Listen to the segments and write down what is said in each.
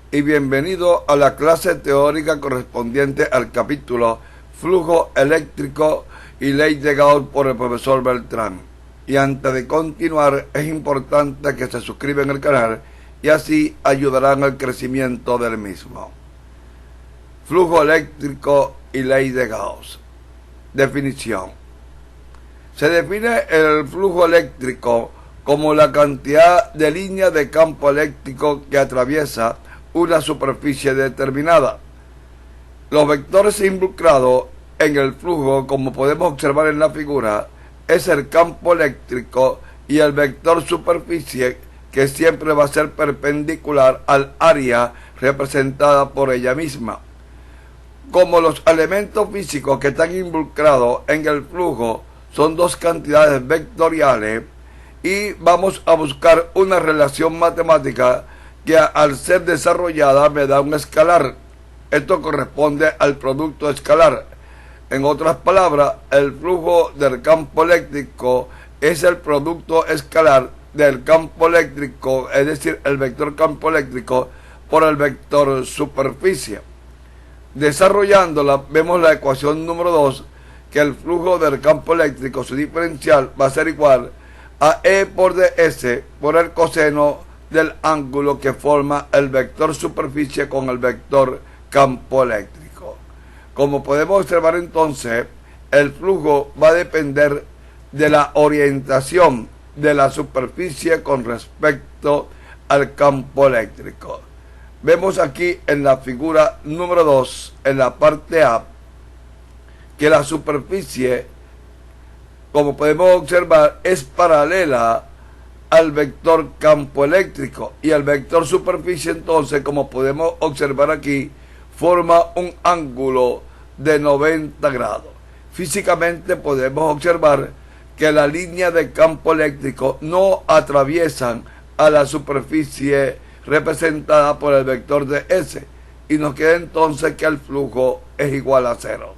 y bienvenido a la clase teórica correspondiente al capítulo Flujo eléctrico y ley de Gauss por el profesor Beltrán. Y antes de continuar, es importante que se suscriban al canal y así ayudarán al crecimiento del mismo. Flujo eléctrico y ley de Gauss. Definición. Se define el flujo eléctrico como la cantidad de líneas de campo eléctrico que atraviesa una superficie determinada. Los vectores involucrados en el flujo, como podemos observar en la figura, es el campo eléctrico y el vector superficie, que siempre va a ser perpendicular al área representada por ella misma. Como los elementos físicos que están involucrados en el flujo son dos cantidades vectoriales, y vamos a buscar una relación matemática que al ser desarrollada me da un escalar. Esto corresponde al producto escalar. En otras palabras, el flujo del campo eléctrico es el producto escalar del campo eléctrico, es decir, el vector campo eléctrico por el vector superficie. Desarrollándola, vemos la ecuación número 2, que el flujo del campo eléctrico, su diferencial, va a ser igual a E por ds por el coseno del ángulo que forma el vector superficie con el vector campo eléctrico. Como podemos observar entonces, el flujo va a depender de la orientación de la superficie con respecto al campo eléctrico. Vemos aquí en la figura número 2, en la parte A, que la superficie, como podemos observar, es paralela al vector campo eléctrico, y el vector superficie entonces, como podemos observar aquí, forma un ángulo de 90 grados. Físicamente podemos observar que la línea de campo eléctrico no atraviesan a la superficie representada por el vector de S, y nos queda entonces que el flujo es igual a 0.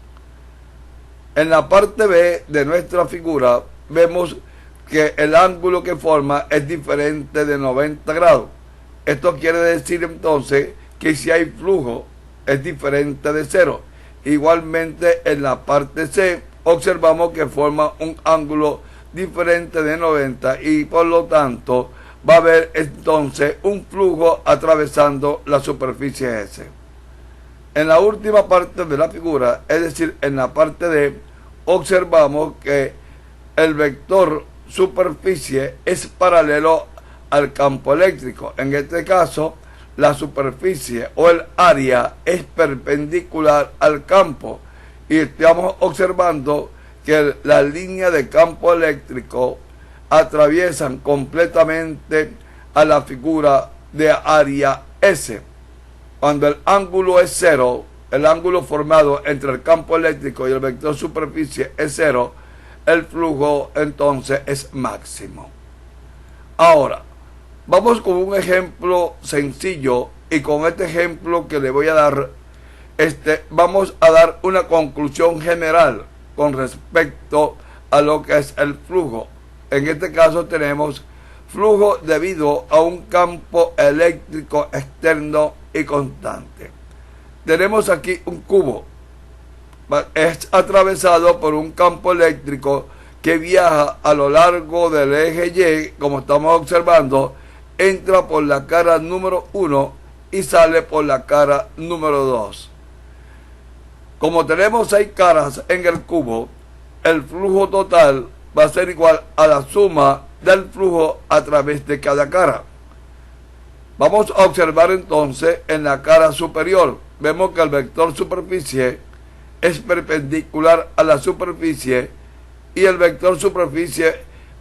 En la parte B de nuestra figura vemos que el ángulo que forma es diferente de 90 grados. Esto quiere decir entonces que si hay flujo es diferente de 0. Igualmente en la parte C observamos que forma un ángulo diferente de 90 y por lo tanto va a haber entonces un flujo atravesando la superficie S. En la última parte de la figura, es decir, en la parte D, observamos que el vector superficie es paralelo al campo eléctrico. En este caso, la superficie o el área es perpendicular al campo, y estamos observando que la línea de campo eléctrico atraviesan completamente a la figura de área S. Cuando el ángulo es 0, el ángulo formado entre el campo eléctrico y el vector superficie es 0, el flujo entonces es máximo. Ahora, vamos con un ejemplo sencillo, y con este ejemplo que le voy a dar, vamos a dar una conclusión general con respecto a lo que es el flujo. En este caso tenemos flujo debido a un campo eléctrico externo y constante. Tenemos aquí un cubo, es atravesado por un campo eléctrico que viaja a lo largo del eje Y, como estamos observando, entra por la cara número 1 y sale por la cara número 2. Como tenemos 6 caras en el cubo, el flujo total va a ser igual a la suma del flujo a través de cada cara. Vamos a observar entonces en la cara superior. Vemos que el vector superficie es perpendicular a la superficie, y el vector superficie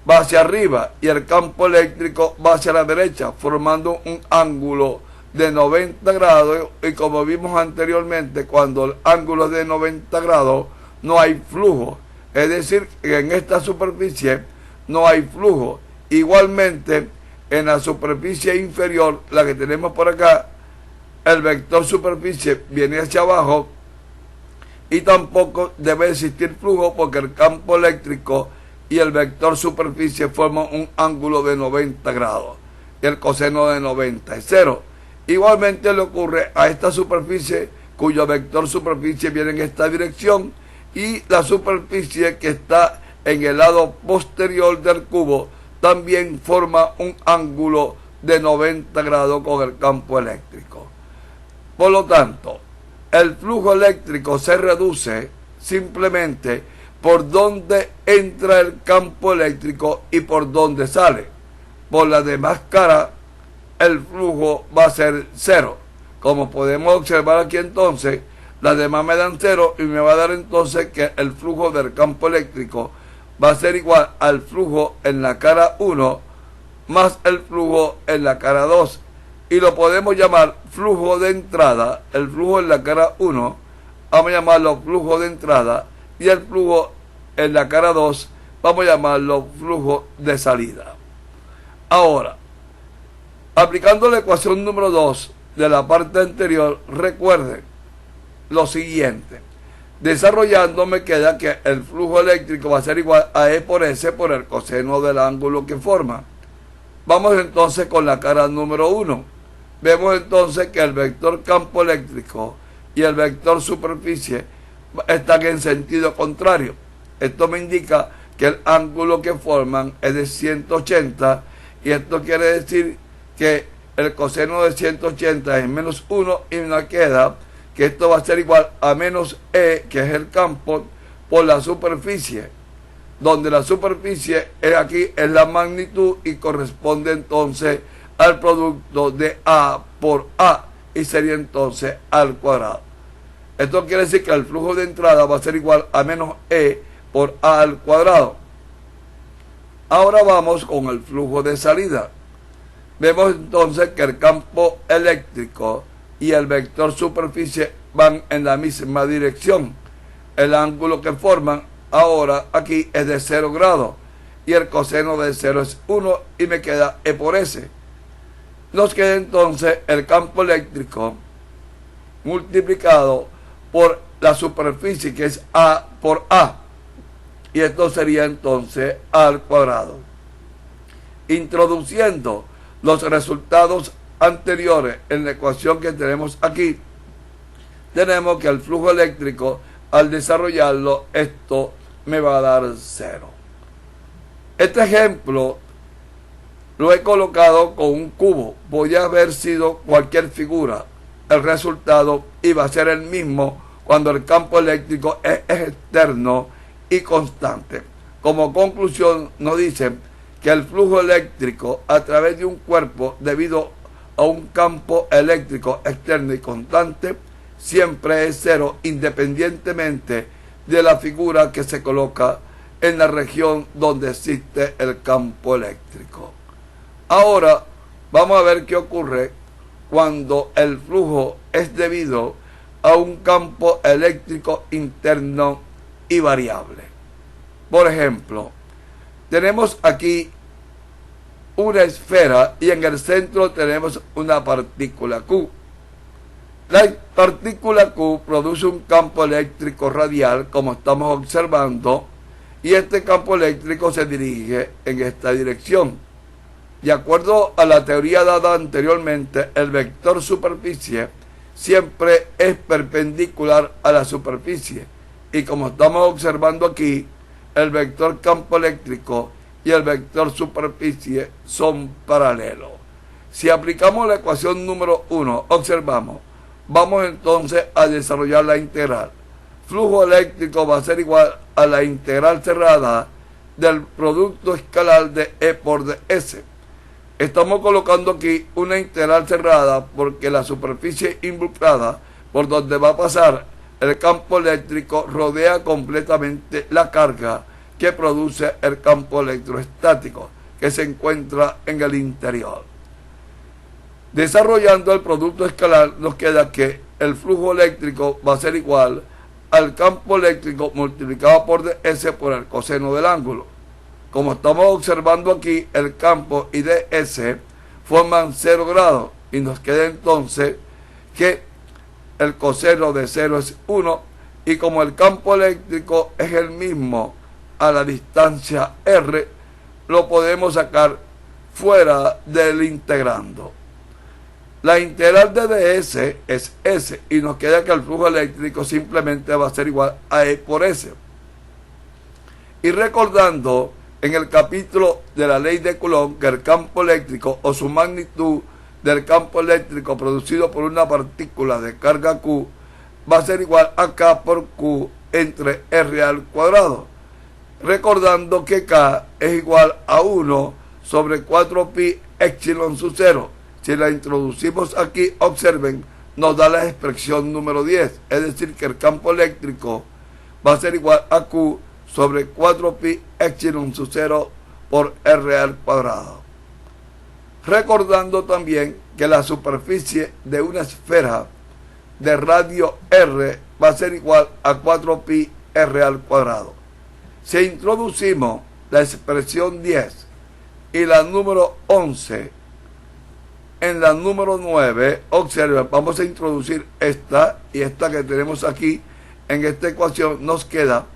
va hacia arriba y el campo eléctrico va hacia la derecha, formando un ángulo de 90 grados. Y como vimos anteriormente, cuando el ángulo es de 90 grados no hay flujo, es decir, que en esta superficie no hay flujo. Igualmente en la superficie inferior, la que tenemos por acá, el vector superficie viene hacia abajo y tampoco debe existir flujo, porque el campo eléctrico y el vector superficie forman un ángulo de 90 grados y el coseno de 90 es 0. Igualmente le ocurre a esta superficie cuyo vector superficie viene en esta dirección y la superficie que está en el lado posterior del cubo también forma un ángulo de 90 grados con el campo eléctrico. Por lo tanto, el flujo eléctrico se reduce simplemente por donde entra el campo eléctrico y por donde sale. Por la demás cara, el flujo va a ser cero. Como podemos observar aquí entonces, las demás me dan cero y me va a dar entonces que el flujo del campo eléctrico va a ser igual al flujo en la cara 1 más el flujo en la cara 2. Y lo podemos llamar flujo de entrada, el flujo en la cara 1, vamos a llamarlo flujo de entrada, y el flujo en la cara 2, vamos a llamarlo flujo de salida. Ahora, aplicando la ecuación número 2 de la parte anterior, recuerden lo siguiente. Desarrollando me queda que el flujo eléctrico va a ser igual a E por S por el coseno del ángulo que forma. Vamos entonces con la cara número 1. Vemos entonces que el vector campo eléctrico y el vector superficie están en sentido contrario. Esto me indica que el ángulo que forman es de 180 y esto quiere decir que el coseno de 180 es menos 1 y me queda que esto va a ser igual a menos E, que es el campo, por la superficie, donde la superficie es aquí, es la magnitud y corresponde entonces al producto de A por A y sería entonces al cuadrado. Esto quiere decir que el flujo de entrada va a ser igual a menos E por A al cuadrado. Ahora vamos con el flujo de salida. Vemos entonces que el campo eléctrico y el vector superficie van en la misma dirección. El ángulo que forman ahora aquí es de 0 grados y el coseno de 0 es 1 y me queda E por S. Nos queda entonces el campo eléctrico multiplicado por la superficie que es A por A y esto sería entonces A al cuadrado. Introduciendo los resultados anteriores en la ecuación que tenemos aquí, tenemos que el flujo eléctrico al desarrollarlo, esto me va a dar 0. Este ejemplo lo he colocado con un cubo. Podría haber sido cualquier figura. El resultado iba a ser el mismo cuando el campo eléctrico es externo y constante. Como conclusión nos dicen que el flujo eléctrico a través de un cuerpo debido a un campo eléctrico externo y constante siempre es cero independientemente de la figura que se coloca en la región donde existe el campo eléctrico. Ahora vamos a ver qué ocurre cuando el flujo es debido a un campo eléctrico interno y variable. Por ejemplo, tenemos aquí una esfera y en el centro tenemos una partícula Q. La partícula Q produce un campo eléctrico radial, como estamos observando, y este campo eléctrico se dirige en esta dirección. De acuerdo a la teoría dada anteriormente, el vector superficie siempre es perpendicular a la superficie, y como estamos observando aquí, el vector campo eléctrico y el vector superficie son paralelos. Si aplicamos la ecuación número 1, observamos, vamos entonces a desarrollar la integral. Flujo eléctrico va a ser igual a la integral cerrada del producto escalar de E por ds. Estamos colocando aquí una integral cerrada porque la superficie involucrada por donde va a pasar el campo eléctrico rodea completamente la carga que produce el campo electrostático que se encuentra en el interior. Desarrollando el producto escalar nos queda que el flujo eléctrico va a ser igual al campo eléctrico multiplicado por ds por el coseno del ángulo. Como estamos observando aquí, el campo y ds forman 0 grados y nos queda entonces que el coseno de 0 es 1 y como el campo eléctrico es el mismo a la distancia r, lo podemos sacar fuera del integrando. La integral de ds es S y nos queda que el flujo eléctrico simplemente va a ser igual a E por S. Y recordando en el capítulo de la ley de Coulomb que el campo eléctrico o su magnitud del campo eléctrico producido por una partícula de carga Q va a ser igual a K por Q entre R al cuadrado. Recordando que K es igual a 1 sobre 4pi epsilon sub 0. Si la introducimos aquí, observen, nos da la expresión número 10. Es decir, que el campo eléctrico va a ser igual a Q sobre 4pi epsilon sub 0 por R al cuadrado. Recordando también que la superficie de una esfera de radio R va a ser igual a 4pi R al cuadrado. Si introducimos la expresión 10 y la número 11 en la número 9, observen, vamos a introducir esta y esta que tenemos aquí. En esta ecuación nos queda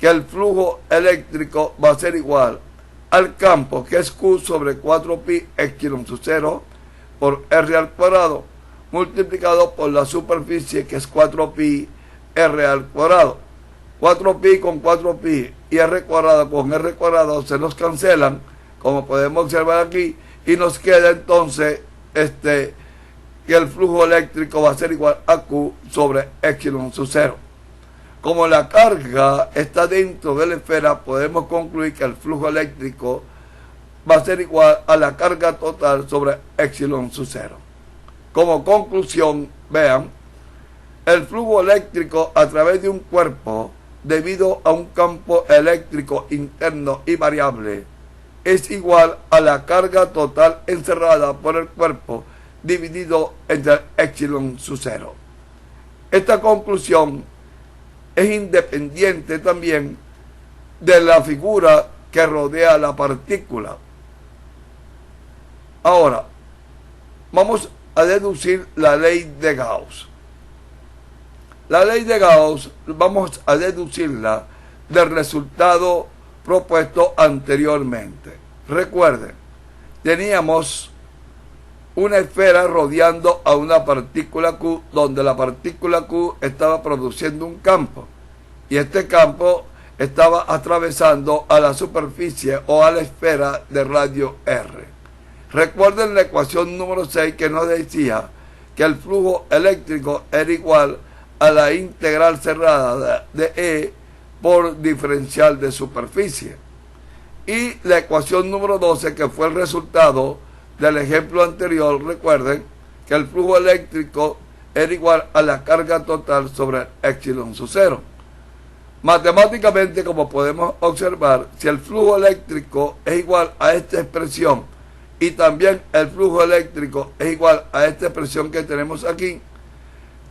que el flujo eléctrico va a ser igual al campo, que es Q sobre 4pi epsilon sub 0 por R al cuadrado, multiplicado por la superficie, que es 4pi R al cuadrado. 4pi con 4pi y R cuadrado con R cuadrado se nos cancelan, como podemos observar aquí, y nos queda entonces que el flujo eléctrico va a ser igual a Q sobre epsilon sub 0. Como la carga está dentro de la esfera, podemos concluir que el flujo eléctrico va a ser igual a la carga total sobre epsilon sub 0. Como conclusión, vean, el flujo eléctrico a través de un cuerpo, debido a un campo eléctrico interno y variable, es igual a la carga total encerrada por el cuerpo dividido entre el epsilon sub 0. Esta conclusión es independiente también de la figura que rodea la partícula. Ahora, vamos a deducir la ley de Gauss. La ley de Gauss vamos a deducirla del resultado propuesto anteriormente. Recuerden, teníamos una esfera rodeando a una partícula Q, donde la partícula Q estaba produciendo un campo, y este campo estaba atravesando a la superficie o a la esfera de radio R. Recuerden la ecuación número 6 que nos decía que el flujo eléctrico era igual a la integral cerrada de E por diferencial de superficie. Y la ecuación número 12, que fue el resultado del ejemplo anterior, recuerden que el flujo eléctrico era igual a la carga total sobre epsilon sub 0. Matemáticamente, como podemos observar, si el flujo eléctrico es igual a esta expresión y también el flujo eléctrico es igual a esta expresión que tenemos aquí,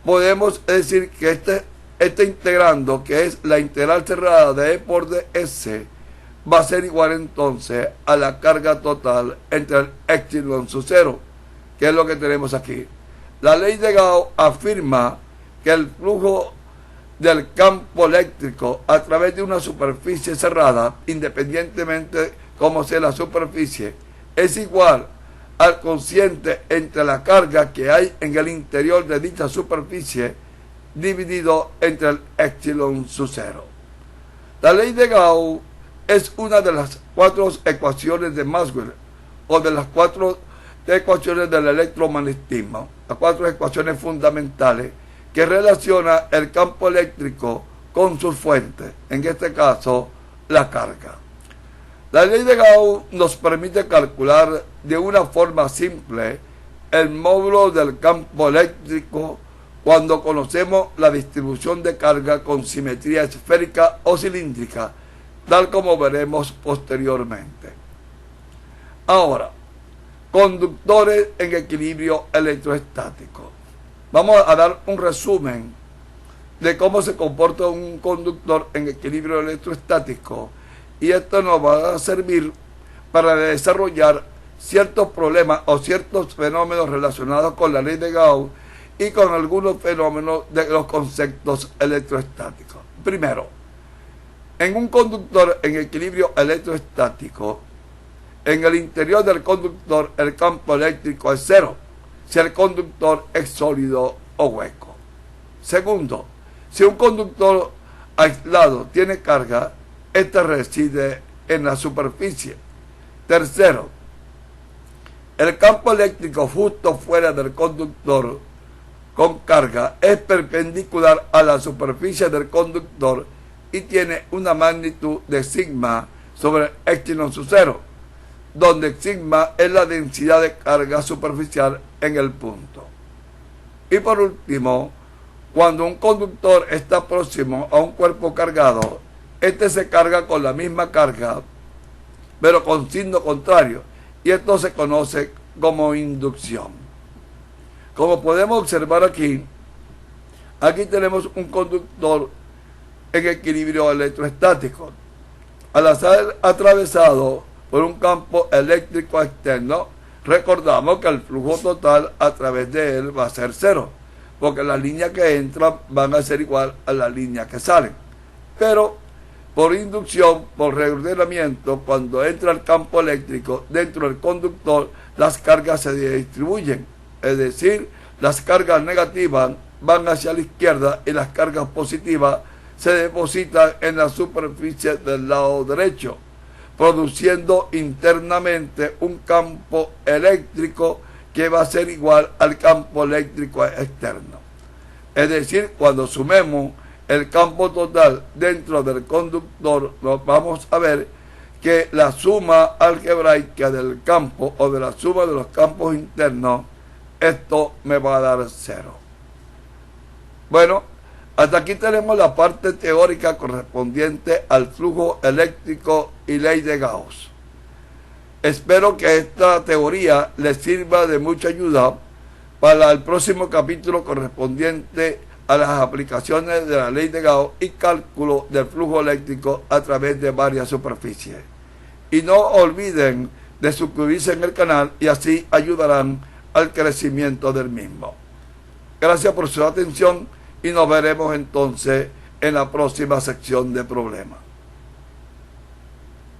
podemos decir que este integrando, que es la integral cerrada de E por ds, va a ser igual entonces a la carga total entre el epsilon sub 0, que es lo que tenemos aquí. La ley de Gauss afirma que el flujo del campo eléctrico a través de una superficie cerrada, independientemente cómo sea la superficie, es igual al cociente entre la carga que hay en el interior de dicha superficie dividido entre el epsilon sub 0. La ley de Gauss es una de las 4 ecuaciones de Maxwell, o de las 4 ecuaciones del electromagnetismo, las 4 ecuaciones fundamentales que relaciona el campo eléctrico con su fuente, en este caso la carga. La ley de Gauss nos permite calcular de una forma simple el módulo del campo eléctrico cuando conocemos la distribución de carga con simetría esférica o cilíndrica, tal como veremos posteriormente. Ahora, conductores en equilibrio electrostático. Vamos a dar un resumen de cómo se comporta un conductor en equilibrio electrostático, y esto nos va a servir para desarrollar ciertos problemas o ciertos fenómenos relacionados con la ley de Gauss y con algunos fenómenos de los conceptos electrostáticos. Primero, en un conductor en equilibrio electrostático, en el interior del conductor el campo eléctrico es cero. si el conductor es sólido o hueco. Segundo, si un conductor aislado tiene carga, esta reside en la superficie. Tercero, el campo eléctrico justo fuera del conductor con carga es perpendicular a la superficie del conductor y tiene una magnitud de sigma sobre epsilon sub 0, donde sigma es la densidad de carga superficial en el punto. Y por último, cuando un conductor está próximo a un cuerpo cargado, este se carga con la misma carga, pero con signo contrario, y esto se conoce como inducción. Como podemos observar aquí tenemos un conductor en equilibrio electroestático. Al ser atravesado por un campo eléctrico externo, recordamos que el flujo total a través de él va a ser cero, porque las líneas que entran van a ser igual a las líneas que salen. Pero por inducción, por reordenamiento, cuando entra el campo eléctrico dentro del conductor, las cargas se distribuyen. Es decir, las cargas negativas van hacia la izquierda y las cargas positivas se depositan en la superficie del lado derecho, produciendo internamente un campo eléctrico que va a ser igual al campo eléctrico externo. Es decir, cuando sumemos el campo total dentro del conductor, nos vamos a ver que la suma algebraica del campo o de la suma de los campos internos, esto me va a dar 0. Bueno, hasta aquí tenemos la parte teórica correspondiente al flujo eléctrico y ley de Gauss. Espero que esta teoría les sirva de mucha ayuda para el próximo capítulo correspondiente a las aplicaciones de la ley de Gauss y cálculo del flujo eléctrico a través de varias superficies. Y no olviden de suscribirse en el canal y así ayudarán al crecimiento del mismo. Gracias por su atención y nos veremos entonces en la próxima sección de problemas.